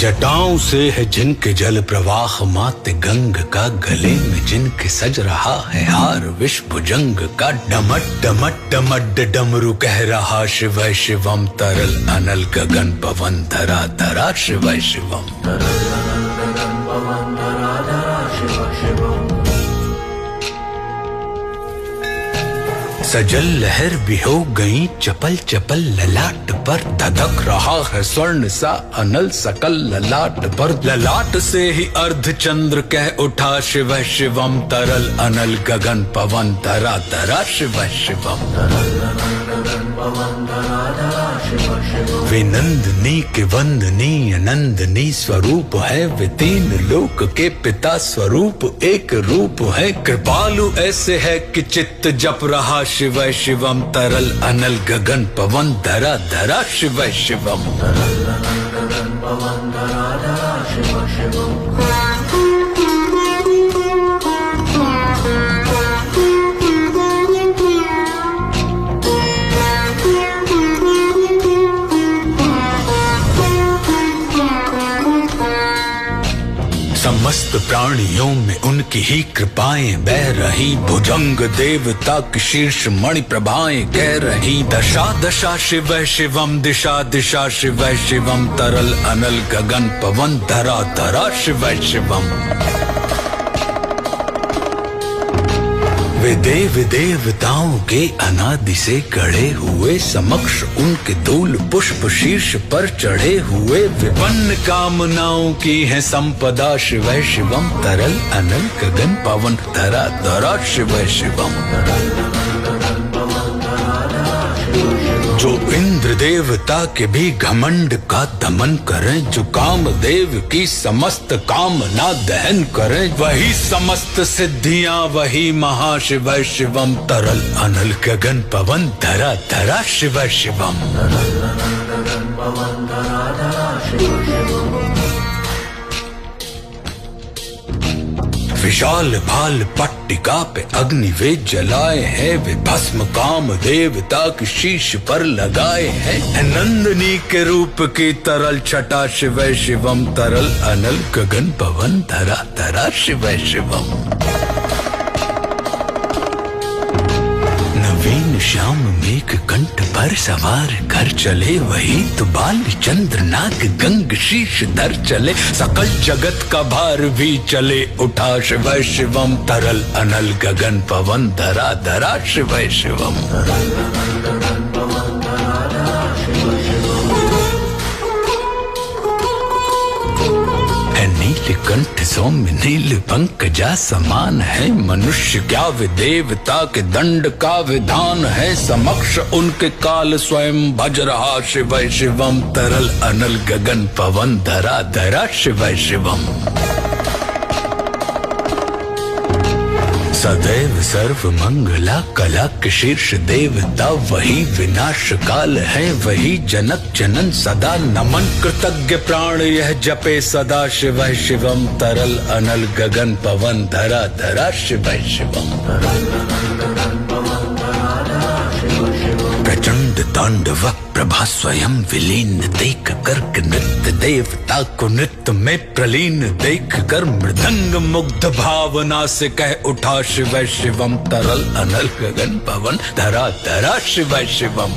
जटाओं से है जिनके जल प्रवाह मात गंग का, गले में जिनके सज रहा है हार विष भुजंग का। डमट डमट डमट डमरू कह रहा शिव शिवम, तरल अनल गगन पवन धरा धरा शिव शिवम। सजल लहर भी हो गई चपल चपल, ललाट पर धधक रहा है स्वर्ण सा अनल सकल ललाट पर। ललाट से ही अर्ध चंद्र कह उठा शिव शिवम, तरल अनल गगन पवन धरा धरा शिव शिवम। वे नंदनी के वंदनी अनंदनी स्वरूप है, वे तीन लोक के पिता स्वरूप एक रूप है। कृपालु ऐसे है कि चित्त जप रहा शिव शिवम, तरल अनल गगन पवन धरा धरा शिव शिवम। समस्त प्राणियों में उनकी ही कृपाएं बह रही, भुजंग देवता की शीर्ष मणि प्रभाएं कह रही। दशा दशा शिव शिवम, दिशा दिशा शिव शिवम, तरल अनल गगन पवन धरा धरा शिव शिवम। वे देव देवताओं के अनादि से गढ़े हुए, समक्ष उनके धूल पुष्प शीर्ष पर चढ़े हुए। विपन्न कामनाओं की है संपदा शिव शिवम, तरल अनल गगन पवन धरा धरा शिव शिवम। जो इंद्र देवता के भी घमंड का दमन करें, जो कामदेव की समस्त कामना दहन करें, वही समस्त सिद्धियां वही महाशिव शिवम, तरल अनल गगन पवन धरा धरा शिव शिवम। विशाल भाल पट्टिका पे अग्नि वे जलाए हैं, वे भस्म काम देवता की शीश पर लगाए हैं। नंदनी के रूप की तरल छटा शिव शिवम, तरल अनल गगन पवन धरा धरा शिव शिवम। नवीन श्याम मेघ कंठ पर सवार कर चले, वही तो बाल चंद्र नाग गंग शीश धर चले। सकल जगत का भार भी चले उठा शिव शिवम, तरल अनल गगन पवन धरा धरा शिव शिवम। नील कंठ सौम्य नील पंकजा समान है, मनुष्य क्या वे देवता के दंड का विधान है। समक्ष उनके काल स्वयं भज रहा शिव शिवम, तरल अनल गगन पवन धरा धरा शिव शिवम। सदैव सर्व मंगला कला के शीर्ष देवता, वही विनाश काल है वही जनक जनन सदा। नमन कृतज्ञ प्राण यह जपे सदा शिव शिवम, तरल अनल गगन पवन धरा धरा शिव शिवम। प्रचंड तांडव प्रभा स्वयं विलीन देख कर, नृत्य देवता को नृत्य में प्रलीन देख कर। मृदंग मुग्ध भावना से कह उठा शिव शिवम, तरल अनल गगन पवन धरा धरा शिव शिवम।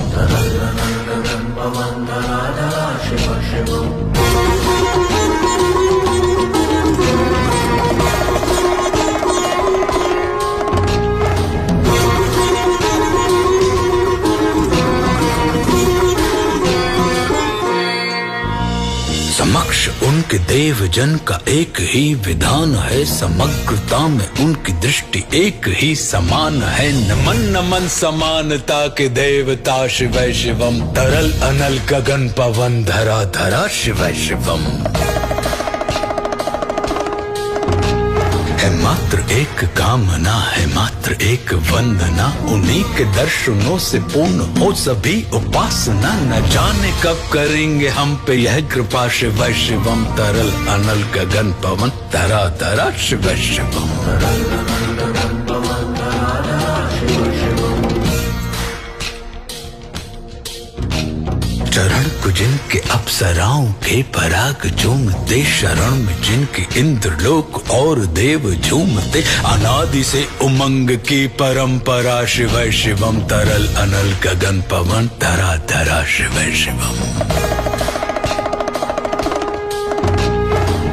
समक्ष उनके देव जन का एक ही विधान है, समग्रता में उनकी दृष्टि एक ही समान है। नमन नमन समानता के देवता शिव शिवम, तरल अनल गगन पवन धरा धरा शिव शिवम। है मात्र एक कामना है मात्र एक वंदना, उन्हीं के दर्शनों से पूर्ण हो सभी उपासना। न जाने कब करेंगे हम पे यह कृपा शिव शिवम, तरल अनल गगन पवन धरा धरा शिव शिवम। चरण को जिनके अप्सराओं के पराग झूमते, शरण में जिनके इंद्रलोक और देव झूमते, अनादि से उमंग की परंपरा, शिव शिवम तरल अनल गगन पवन, धरा धरा शिव शिवम।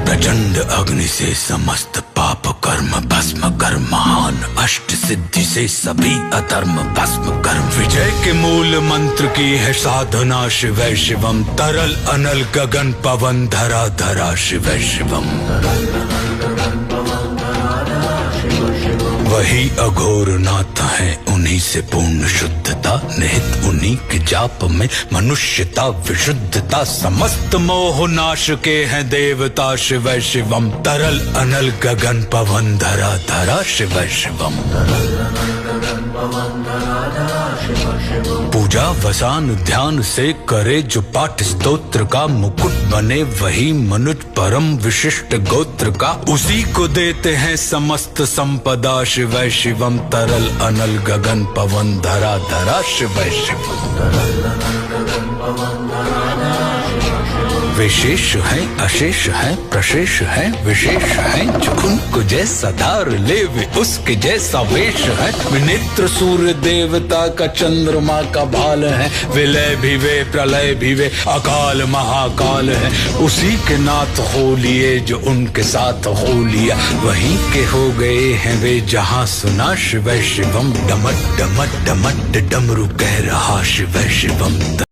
प्रचंड अग्नि से समस्त पाप कर्म भस्म कर, महान अष्ट सिद्धि से सभी अधर्म भस्म कर, विजय के मूल मंत्र की है साधना, शिव शिवम तरल अनल गगन पवन, धरा धरा शिव शिवम। वही अघोर नाथ है, उन्हीं से पूर्ण शुद्धता, निहित उन्हीं के जाप में मनुष्यता विशुद्धता, समस्त मोह नाश के हैं देवता, शिव शिवम तरल अनल गगन पवन, धरा धरा शिव शिवम। पूजा वसान ध्यान से करे जो पाठ स्तोत्र का, मुकुट बने वही मनुज परम विशिष्ट गोत्र का, उसी को देते हैं समस्त संपदा, शिव शिवम तरल अनल गगन पवन, धरा धरा शिव शिवम। विशेष है अशेष है प्रशेष है विशेष है, जो उनको जैसा धार ले वे उसके जैसा वेश है, विनेत्र सूर्य देवता का चंद्रमा का भाल है, विलय भी वे प्रलय भी वे अकाल महाकाल है, उसी के नाथ हो लिए जो उनके साथ हो लिया, वहीं के हो गए हैं वे जहां सुना, शिव शिवम डमट डमट डमट डमरू कह रहा शिव शिवम।